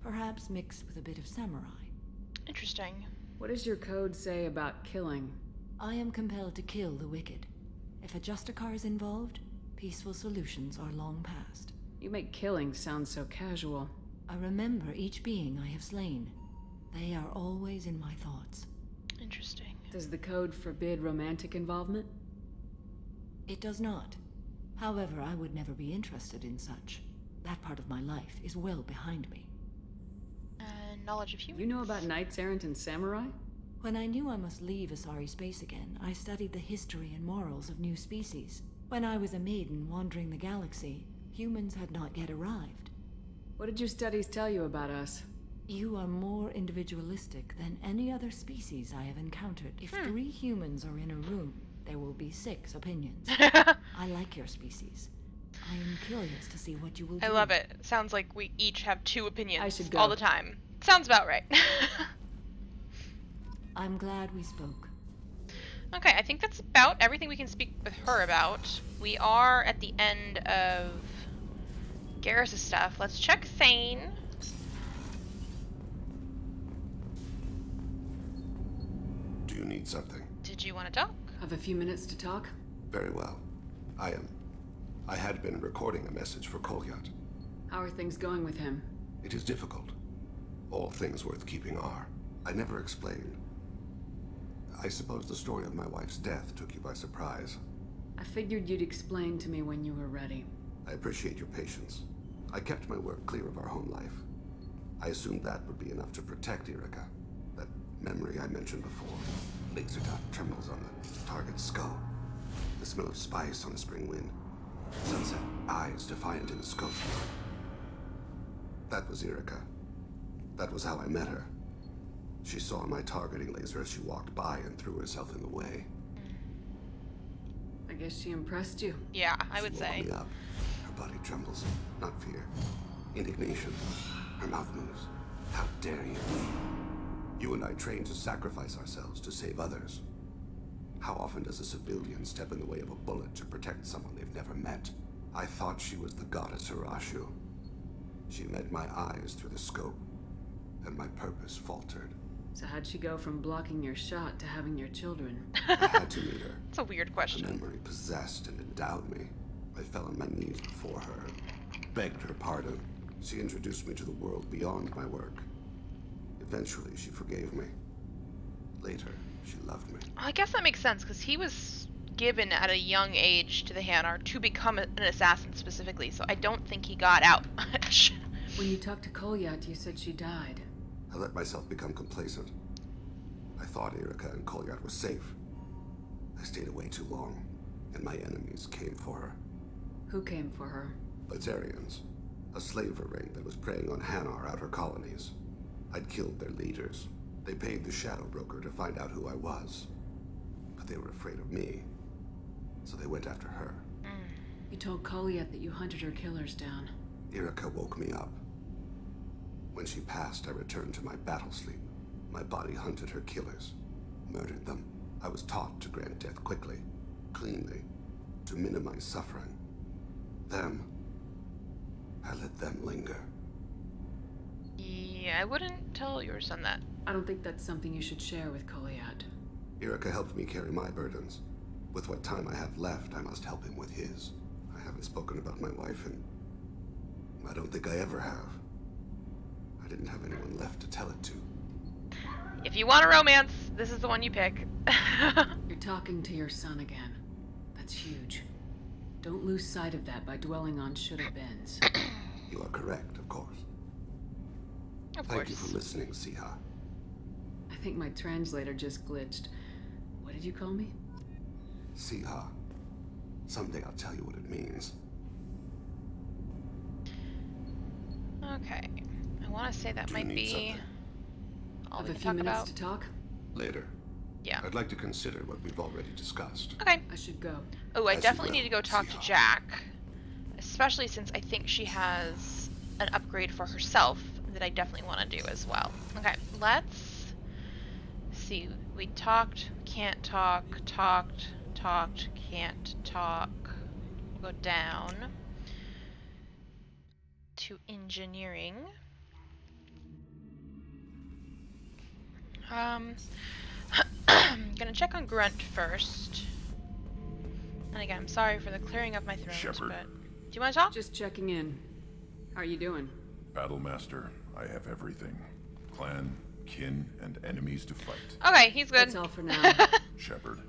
Perhaps mixed with a bit of samurai. Interesting. What does your code say about killing? I am compelled to kill the wicked. If a Justicar is involved, peaceful solutions are long past. You make killing sound so casual. I remember each being I have slain. They are always in my thoughts. Interesting. Does the code forbid romantic involvement? It does not. However, I would never be interested in such. That part of my life is well behind me. And knowledge of humans. You know about knights errant and samurai? When I knew I must leave Asari space again, I studied the history and morals of new species. When I was a maiden wandering the galaxy, humans had not yet arrived. What did your studies tell you about us? You are more individualistic than any other species I have encountered. If 3 humans are in a room, there will be 6 opinions. I like your species. I am curious to see what you will do. I love it. Sounds like we each have 2 opinions I should go. all the time. Sounds about right. I'm glad we spoke. Okay, I think that's about everything we can speak with her about. We are at the end of Garrus' stuff. Let's check Thane. Do you need something? Did you want to talk? Have a few minutes to talk? Very well. I had been recording a message for Kolyat. How are things going with him? It is difficult. All things worth keeping are. I never explained. I suppose the story of my wife's death took you by surprise. I figured you'd explain to me when you were ready. I appreciate your patience. I kept my work clear of our home life. I assumed that would be enough to protect Erica. That memory I mentioned before. Laser dot trembles on the target's skull. The smell of spice on a spring wind. Sunset, eyes defiant in the scope. That was Erica. That was how I met her. She saw my targeting laser as she walked by and threw herself in the way. I guess she impressed you. Yeah, I would She woke say. me up. Her body trembles. Not fear. Indignation. Her mouth moves. How dare you? You and I trained to sacrifice ourselves to save others. How often does a civilian step in the way of a bullet to protect someone they've never met? I thought she was the goddess Hirashu. She met my eyes through the scope, and my purpose faltered. So how'd she go from blocking your shot to having your children? I had to meet her. It's a weird A question. memory possessed and endowed me. I fell on my knees before her, begged her pardon. She introduced me to the world beyond my work. Eventually, she forgave me. Later, she loved me. I guess that makes sense, because he was given at a young age to the Hanar to become an assassin specifically, so I don't think he got out much. When you talked to Kolyat, you said she died. I let myself become complacent. I thought Erica and Kolyat were safe. I stayed away too long, and my enemies came for her. Who came for her? Lazarians, a slaver ring that was preying on Hanar outer colonies. I'd killed their leaders. They paid the Shadow Broker to find out who I was. But they were afraid of me, so they went after her. You told Kolyat that you hunted her killers down. Erica woke me up. When she passed, I returned to my battle sleep. My body hunted her killers, murdered them. I was taught to grant death quickly, cleanly, to minimize suffering. I let them linger. Yeah, I wouldn't tell your son that. I don't think that's something you should share with Kolyat. Erica helped me carry my burdens. With what time I have left, I must help him with his. I haven't spoken about my wife, and I don't think I ever have. I didn't have anyone left to tell it to. If you want a romance, this is the one you pick. You're talking to your son again. That's huge. Don't lose sight of that by dwelling on should-have-beens. You are correct, of course. Thank you for listening, Siha. I think my translator just glitched. What did you call me? Siha. Someday I'll tell you what it means. Okay. I want to say that might be all we Have a can few talk minutes about. to talk? Later. Yeah. I'd like to consider what we've already discussed. Okay. I should go. Oh, I As you definitely will, need to go talk to Siha. Jack. Especially since I think she has an upgrade for herself that I definitely want to do as well. Okay, let's see. We talked, can't talk, talked, can't talk. We'll go down to engineering. I'm gonna check on Grunt first. And again, I'm sorry for the clearing of my throat, Shepard. but do you want to talk? Just checking in. How are you doing? Battlemaster, I have everything. Clan, kin, and enemies to fight. Okay, he's good. That's all for now. Shepard.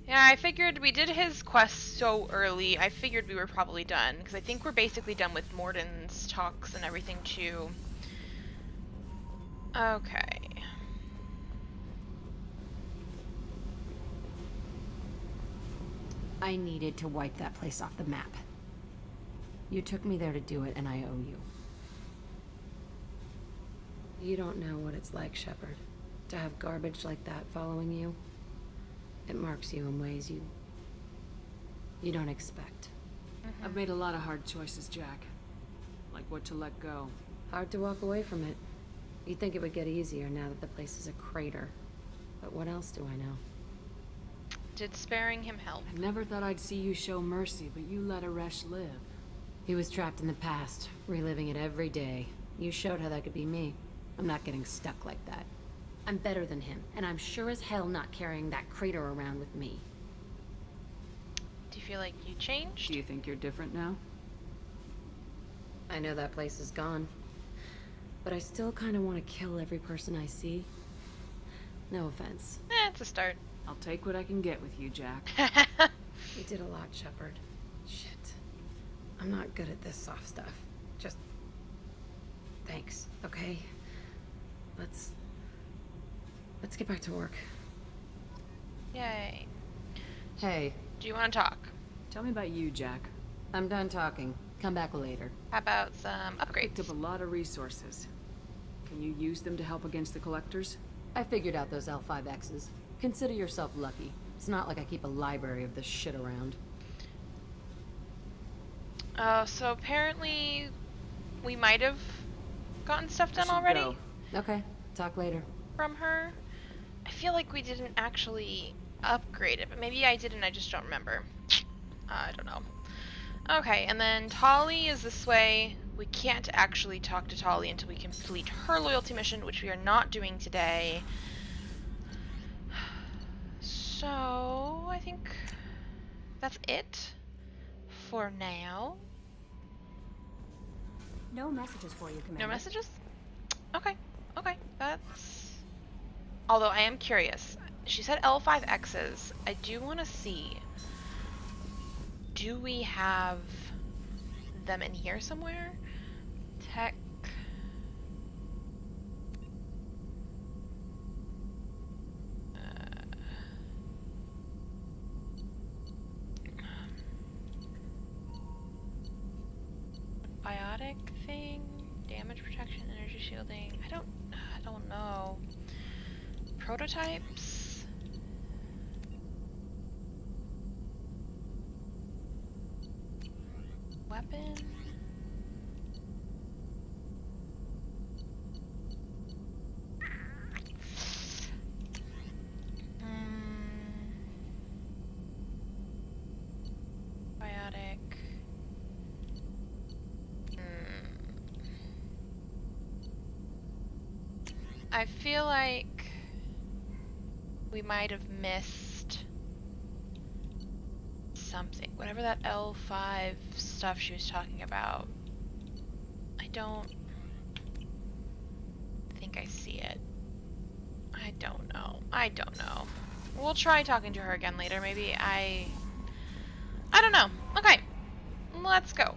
Yeah, I figured we did his quest so early. I figured we were probably done, because I think we're basically done with Morden's talks and everything too. Okay. I needed to wipe that place off the map. You took me there to do it, and I owe you. You don't know what it's like, Shepard, to have garbage like that following you. It marks you in ways you don't expect. I've made a lot of hard choices, Jack. Like what to let go. Hard to walk away from it. You'd think it would get easier now that the place is a crater. But what else do I know? Did sparing him help? I never thought I'd see you show mercy, but you let Aresh live. He was trapped in the past, reliving it every day. You showed how that could be me. I'm not getting stuck like that. I'm better than him, and I'm sure as hell not carrying that crater around with me. Do you feel like you changed? Do you think you're different now? I know that place is gone. But I still kind of want to kill every person I see. No offense. It's a start. I'll take what I can get with you, Jack. You did a lot, Shepard. Shit. I'm not good at this soft stuff. Just... thanks, okay? Let's get back to work. Yay. Hey, Do you want to talk? Tell me about you, Jack. I'm done talking. Come back later. How about some Picked upgrades? up a lot of resources. Can you use them to help against the collectors? I figured out those L5Xs. Consider yourself lucky. It's not like I keep a library of this shit around. So apparently we might have gotten stuff done should already go. Okay, talk later. from her. I feel like we didn't actually upgrade it, but maybe I did and I just don't remember. I don't know. Okay, and then Tali is this way. We can't actually talk to Tali until we complete her loyalty mission, which we are not doing today. So, I think that's it for now. No messages for you, Commander. No messages? Okay, okay, that's... Although I am curious. She said L5Xs. I do want to see. Do we have them in here somewhere? Tech. Biotic thing, damage protection, energy shielding. I don't know. Prototypes. Weapon. Biotic. I feel like we might have missed something. Whatever that L5 stuff she was talking about. I don't think I see it. I don't know. I don't know. We'll try talking to her again later. Maybe I don't know. Okay. Let's go.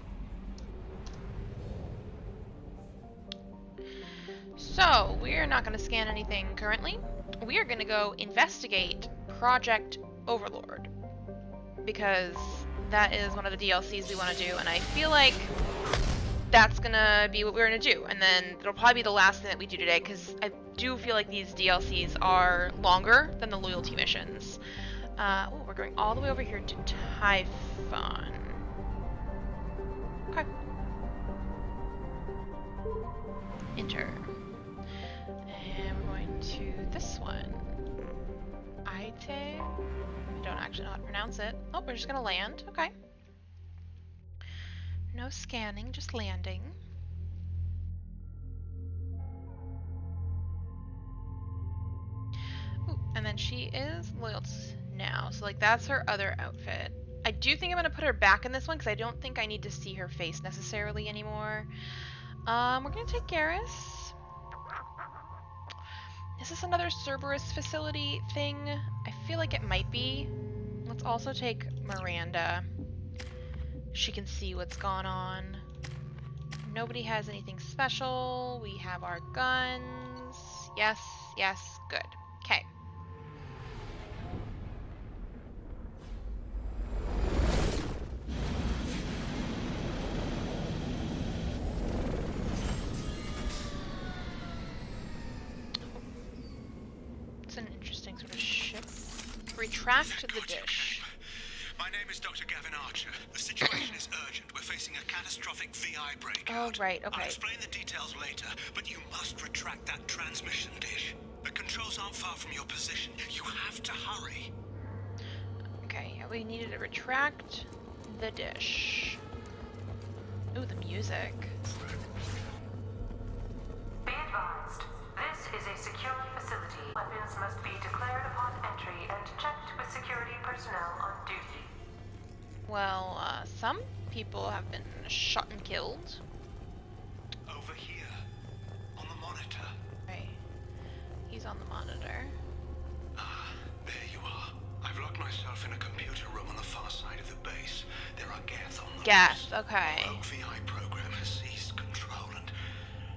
So, we're not going to scan anything currently. We are going to go investigate Project Overlord. Because that is one of the DLCs we want to do, and I feel like that's going to be what we're going to do. And then it'll probably be the last thing that we do today, because I do feel like these DLCs are longer than the loyalty missions. Oh, we're going all the way over here to Typhon. Okay. Enter. And we're going to this one. Ite? I don't actually know how to pronounce it. Oh, we're just gonna land. Okay. No scanning, just landing. Ooh, and then she is loyal now. So, like, that's her other outfit. I do think I'm gonna put her back in this one because I don't think I need to see her face necessarily anymore. We're gonna take Garrus. Is this another Cerberus facility thing? I feel like it might be. Let's also take Miranda. She can see what's gone on. Nobody has anything special. We have our guns. Yes, yes, good. Okay. Retract the dish. My name is Dr. Gavin Archer. The situation is urgent. We're facing a catastrophic VI breakout. Oh, right, okay. I'll explain the details later, but you must retract that transmission dish. The controls aren't far from your position. You have to hurry. Okay, we needed to retract the dish. Ooh, the music. Be advised, this is a secure facility. Weapons must be declared upon entry and checked with security personnel on duty. Well, some people have been shot and killed. Over here, on the monitor. Right. He's on the monitor. Ah, there you are. I've locked myself in a computer room on the far side of the base. There are Geth on the Geth, loose. okay. The rogue VI program has seized control, and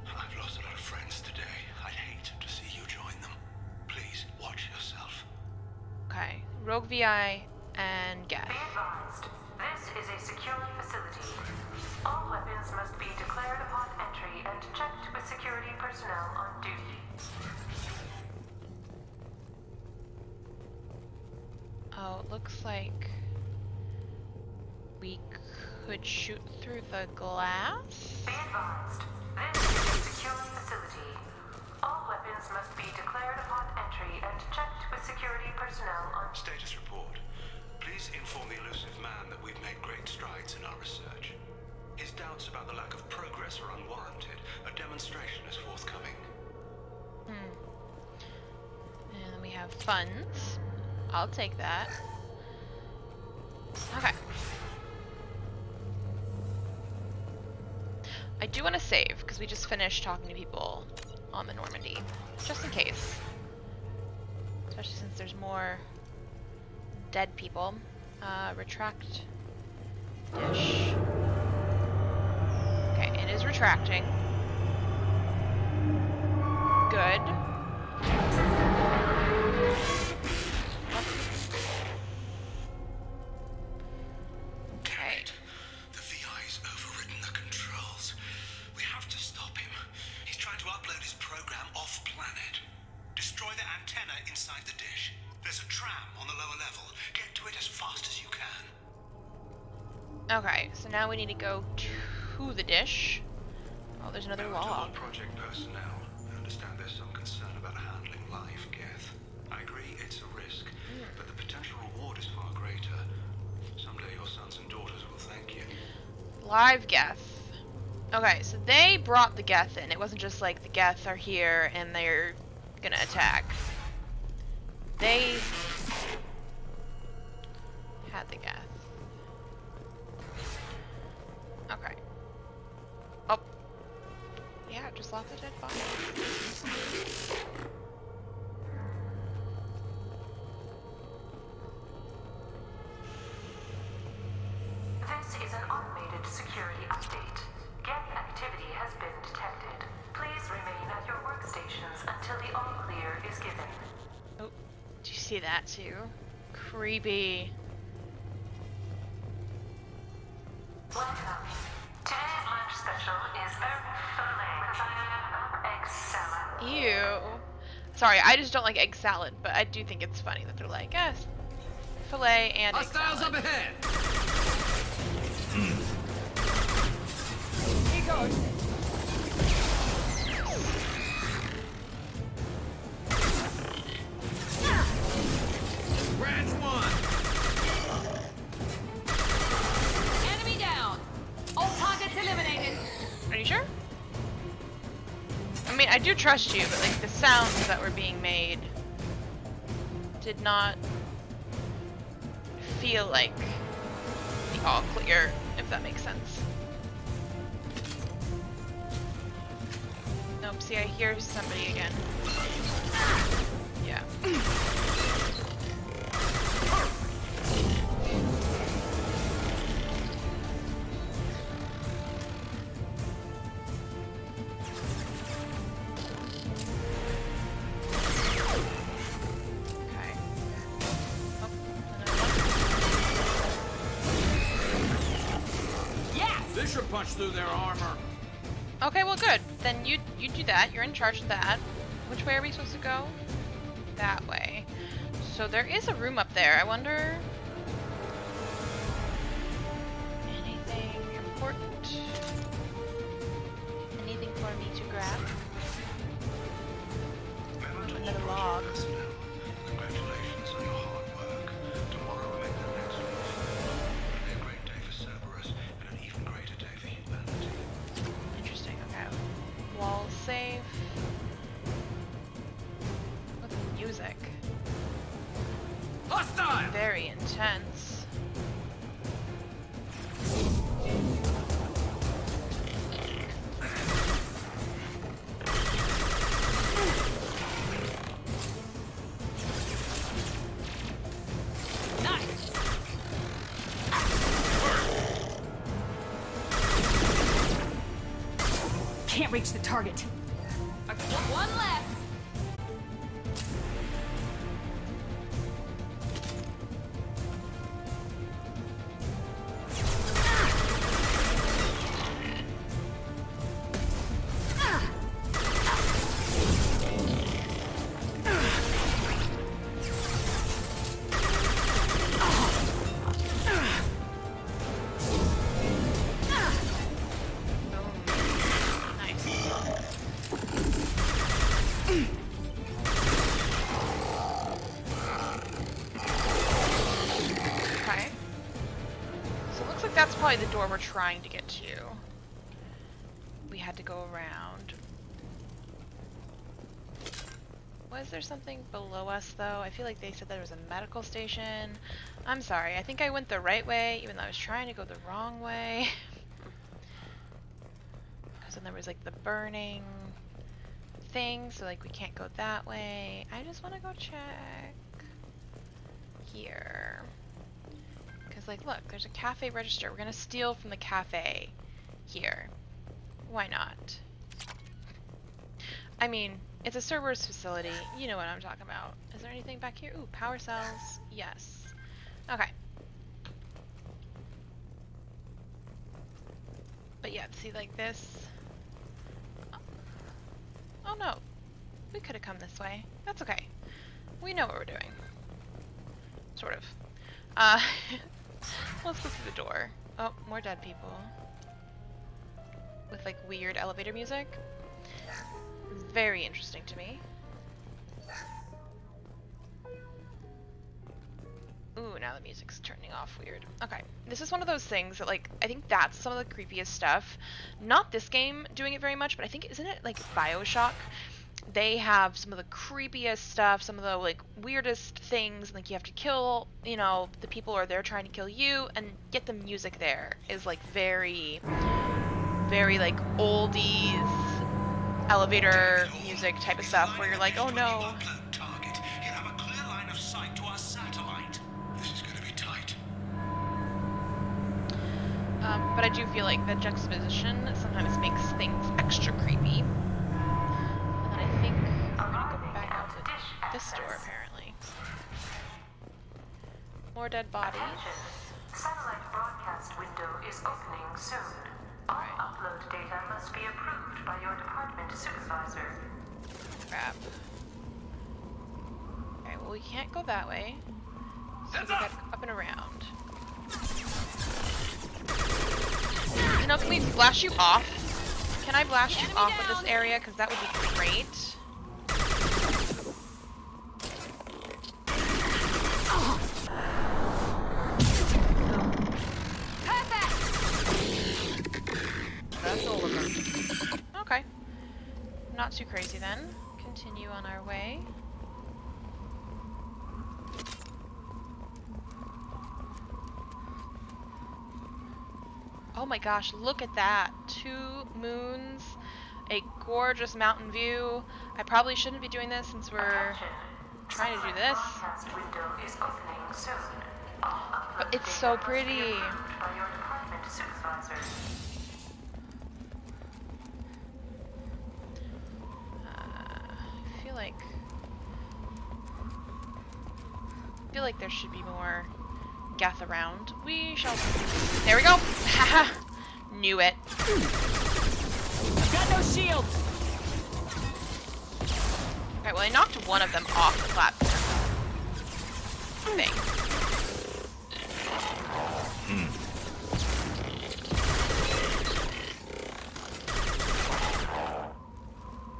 I've lost a lot of friends today. I'd hate to see you join them. Please, watch yourself. Okay. Rogue VI and Geth. Be advised, this is a secure facility. All weapons must be declared upon entry and checked with security personnel on duty. Oh, it looks like we could shoot through the glass? Be advised, this is a secure facility. All weapons must be declared upon entry and checked with security personnel on... Status report. Please inform the elusive man that we've made great strides in our research. His doubts about the lack of progress are unwarranted. A demonstration is forthcoming. And then we have funds. I'll take that. Okay. I do want to save, because we just finished talking to people on the Normandy. Just in case. especially since there's more dead people. Retract dish. Okay, it is retracting. Good. Okay. The VI's overridden the controls. We have to stop him. He's trying to upload his program off-planet. Destroy the antenna inside the dish. There's a tram on the lower level. Get to it as fast as you can. Okay, so now we need to go to the dish. Oh, there's another log. Project personnel. I understand there's some concern about handling live Geth. I agree it's a risk, but the potential reward is far greater. Someday your sons and daughters will thank you. Live Geth. Okay, so they brought the Geth in. It wasn't just like the Geth are here and they're gonna attack. They had the Geth. Okay. Oh. Yeah, just lots of dead bodies. This is an automated security update. Geth activity has been detected. Please remain at your workstations until the all clear is given. Oh, do you see that too? Creepy. Welcome. Today's lunch special is filet with egg salad. Ew. Sorry, I just don't like egg salad, but I do think it's funny that they're like, yes, filet and egg salad. Hostiles up ahead! Here goes. Branch one! Enemy down. All targets eliminated. Are you sure? I mean, I do trust you, but like the sounds that were being made did not feel like the all clear, if that makes sense. Nope, see, I hear somebody again. Yeah. This should punch through their armor. Okay, well good. Then you do that. You're in charge of that. Which way are we supposed to go? That way. So there is a room up there. I wonder... Anything important? Anything for me to grab? Another log. Congratulations on your hard work. Tomorrow will make the next one. It'll be a great day for Cerberus and an even greater day for humanity. Interesting, okay. Wall safe. What's the music? Hostile! Very intense. Nice. Can't reach the target. One less. That's probably the door we're trying to get to. We had to go around. Was there something below us though? I feel like they said there was a medical station. I'm sorry, I think I went the right way even though I was trying to go the wrong way. Because then there was like the burning thing, so like we can't go that way. I just want to go check here. Because like, look, there's a cafe register. We're gonna steal from the cafe here. Why not? I mean, it's a Cerberus facility. You know what I'm talking about. Is there anything back here? Ooh, power cells. Yes. Okay. But yeah, see like this. Oh no. We could have come this way. That's okay. We know what we're doing. Sort of. Let's go through the door. Oh, more dead people. With like weird elevator music. Very interesting to me. Ooh, now the music's turning off weird. Okay, this is one of those things that like, I think that's some of the creepiest stuff. Not this game doing it very much, but I think, isn't it like BioShock? They have some of the creepiest stuff, some of the like weirdest things, like you have to kill, you know, the people who are there trying to kill you, and get the music there is like very, very like oldies, elevator music type of stuff where you're like, oh no. But I do feel like the juxtaposition sometimes makes things extra creepy. And then I think I'm gonna go back out to this door apparently. More dead bodies. Satellite broadcast window is opening soon. All upload data must be approved by your department supervisor. Crap. Okay, well we can't go that way. So we got up and around. You know, can we blast you off? Can I blast you off of this area? Because that would be great. That's all of them. Okay. Not too crazy then. Continue on our way. Oh my gosh, look at that. 2 moons, a gorgeous mountain view. I probably shouldn't be doing this since we're trying to do this. But it's so pretty. I feel like there should be more Geth around. We shall see. There we go. Haha. Knew it. I've got no shields. Alright, well I knocked one of them off the platform. Thing.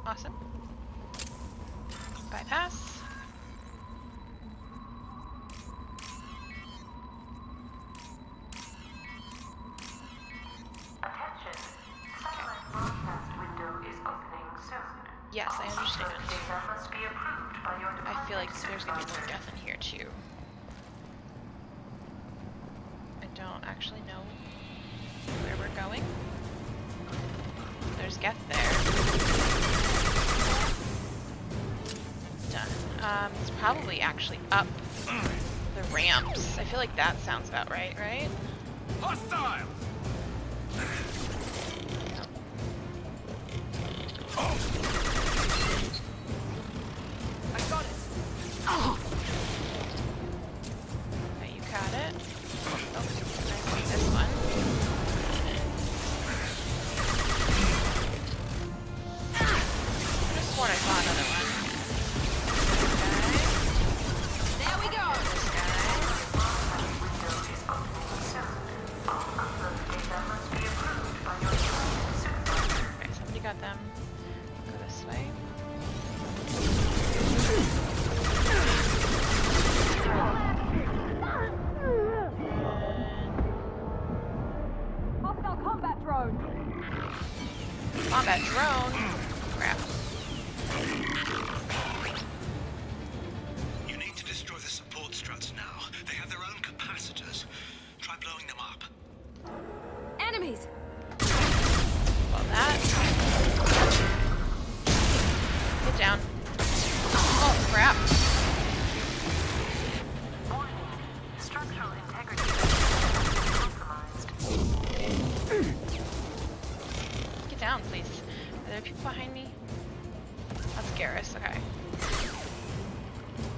Awesome. Bypass. Yes, I understand. I feel like there's gonna be more Geth in here too. I don't actually know where we're going. There's Geth there. Done. It's probably actually up the ramps. I feel like that sounds about right, right? Hostile! Okay, you got it. Oh, I see this one. I just sworn I saw another one. Okay. There we go. This guy. Okay, somebody got them. Go this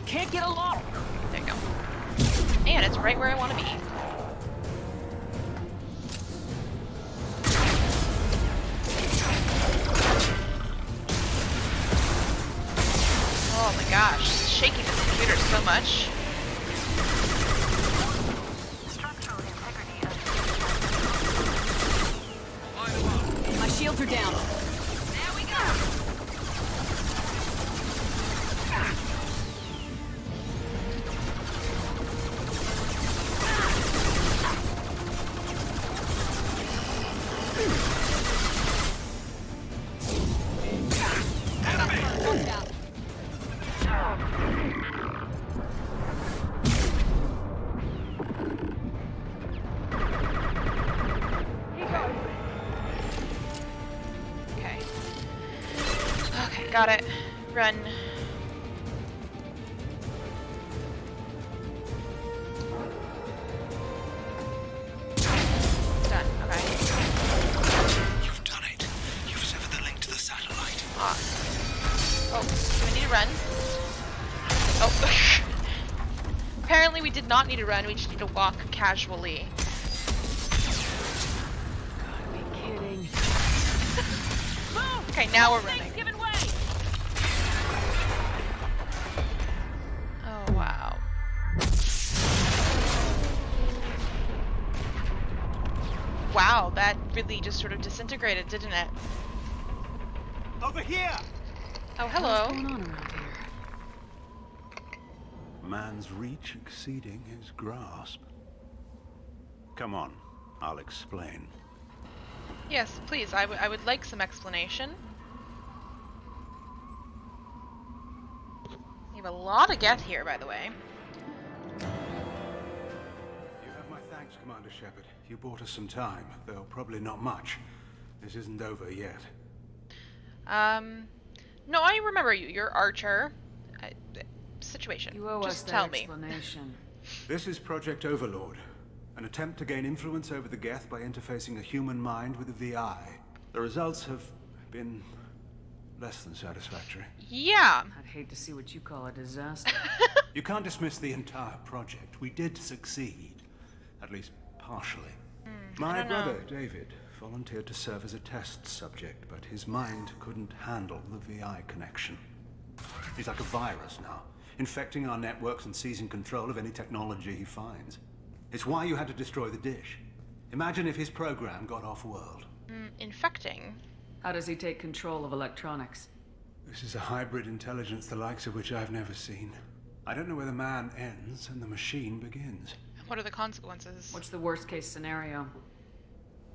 can't get along. There you go. And it's right where I want to be. Oh my gosh, it's shaking the computer so much. Structural integrity My shields are down. There we go. Got it. Run. Done. Okay. You've done it. You've severed the link to the satellite. Oh, do we need to run? Oh. Apparently we did not need to run, we just need to walk casually. Gotta be kidding. Okay, now we're running. Oh, wow. Wow, that really just sort of disintegrated, didn't it? Over here! Oh, hello. What's going on around here? Man's reach exceeding his grasp. Come on, I'll explain. Yes, please, I would like some explanation. You have a lot of geth here, by the way. You have my thanks, Commander Shepard. You bought us some time, though probably not much. This isn't over yet. No, I remember you. You're Archer. Situation. You owe Just us tell that me. explanation. This is Project Overlord, an attempt to gain influence over the Geth by interfacing a human mind with a VI. The results have been less than satisfactory. Yeah. I'd hate to see what you call a disaster. You can't dismiss the entire project. We did succeed, at least partially. My brother, David, volunteered to serve as a test subject, but his mind couldn't handle the VI connection. He's like a virus now, infecting our networks and seizing control of any technology he finds. It's why you had to destroy the dish. Imagine if his program got off-world. Infecting? How does he take control of electronics? This is a hybrid intelligence the likes of which I've never seen. I don't know where the man ends and the machine begins. What are the consequences? What's the worst-case scenario?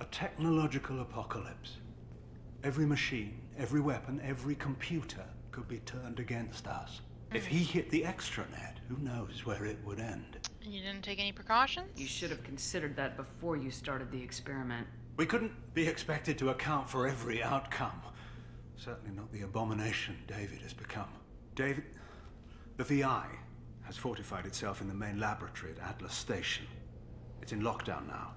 A technological apocalypse. Every machine, every weapon, every computer could be turned against us. If he hit the extranet, who knows where it would end? And you didn't take any precautions? You should have considered that before you started the experiment. We couldn't be expected to account for every outcome. Certainly not the abomination David has become. David, the VI has fortified itself in the main laboratory at Atlas Station. It's in lockdown now.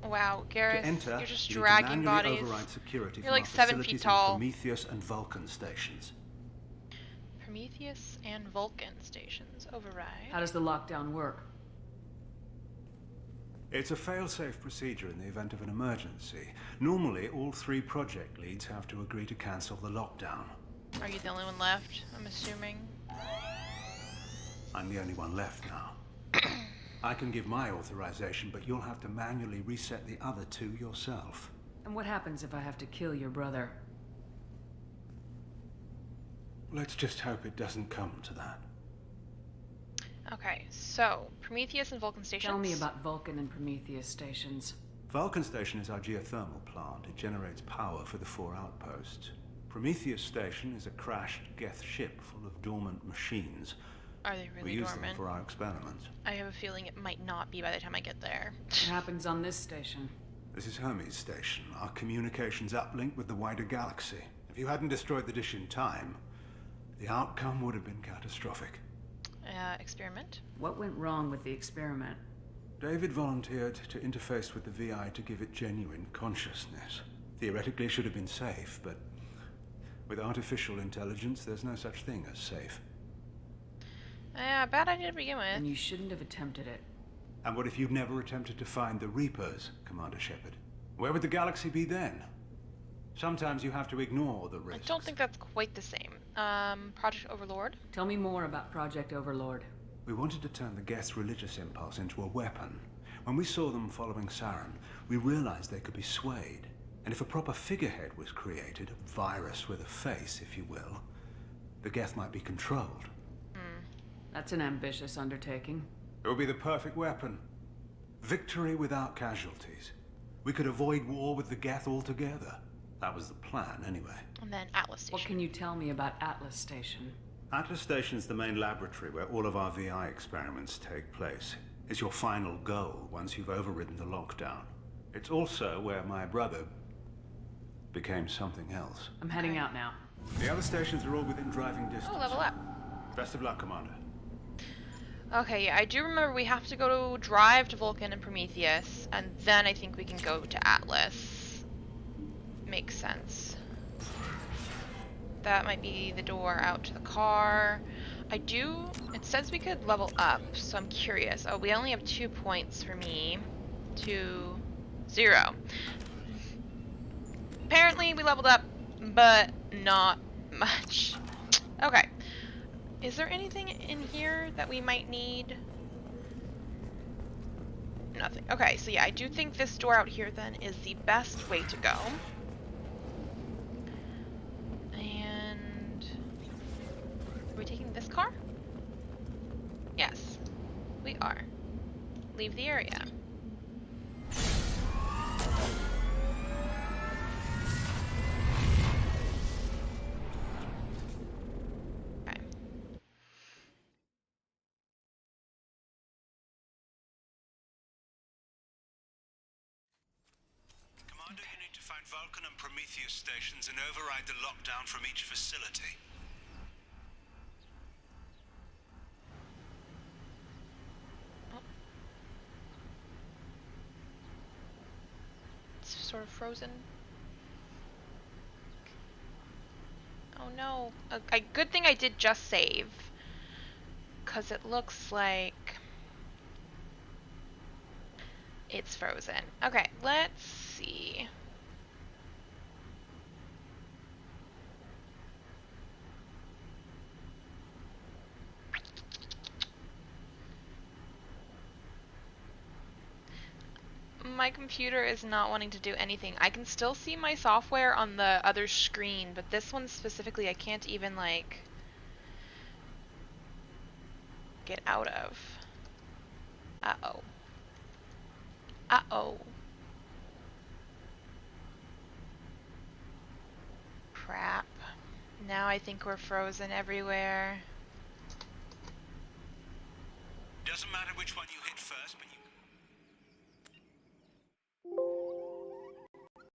Wow, Gareth, To enter, you're just you need to dragging manually bodies. override security You're from like our 7 feet facilities in the tall. Prometheus and Vulcan stations. Prometheus and Vulcan stations. Override. How does the lockdown work? It's a fail-safe procedure in the event of an emergency. Normally, all 3 project leads have to agree to cancel the lockdown. Are you the only one left, I'm assuming? I'm the only one left now. I can give my authorization, but you'll have to manually reset the other 2 yourself. And what happens if I have to kill your brother? Let's just hope it doesn't come to that. Okay, so Prometheus and Vulcan stations. Tell me about Vulcan and Prometheus stations. Vulcan Station is our geothermal plant. It generates power for the 4 outposts. Prometheus Station is a crashed Geth ship full of dormant machines. Are they really we use dormant? them for our experiments. I have a feeling it might not be by the time I get there. What happens on this station? This is Hermes Station, our communications uplink with the wider galaxy. If you hadn't destroyed the dish in time, the outcome would have been catastrophic. Experiment? What went wrong with the experiment? David volunteered to interface with the VI to give it genuine consciousness. Theoretically, it should have been safe, but with artificial intelligence, there's no such thing as safe. Yeah, bad idea to begin with. And you shouldn't have attempted it. And what if you'd never attempted to find the Reapers, Commander Shepard? Where would the galaxy be then? Sometimes you have to ignore the risks. I don't think that's quite the same. Project Overlord? Tell me more about Project Overlord. We wanted to turn the Geth's religious impulse into a weapon. When we saw them following Saren, we realized they could be swayed. And if a proper figurehead was created, a virus with a face, if you will, the Geth might be controlled. That's an ambitious undertaking. It would be the perfect weapon. Victory without casualties. We could avoid war with the Geth altogether. That was the plan, anyway. And then Atlas Station. What can you tell me about Atlas Station? Atlas Station is the main laboratory where all of our VI experiments take place. It's your final goal once you've overridden the lockdown. It's also where my brother became something else. I'm heading out now. The other stations are all within driving distance. Oh, level up. Best of luck, Commander. Okay, yeah, I do remember we have to go to drive to Vulcan and Prometheus, and then I think we can go to Atlas. Makes sense. That might be the door out to the car. It says we could level up, so I'm curious. Oh, we only have 2 points for me to 0. Apparently we leveled up, but not much. Okay. Is there anything in here that we might need? Nothing. Okay, so yeah, I do think this door out here then is the best way to go. And are we taking this car? Yes, we are. Leave the area. Commander, you need to find Vulcan and Prometheus stations and override the lockdown from each facility. It's sort of frozen. Oh no. A good thing I did just save. Because it looks like it's frozen. Okay, let's see. My computer is not wanting to do anything. I can still see my software on the other screen, but this one specifically I can't even, like, get out of. Uh-oh. Uh-oh. Crap. Now I think we're frozen everywhere. Doesn't matter which one you hit first, but you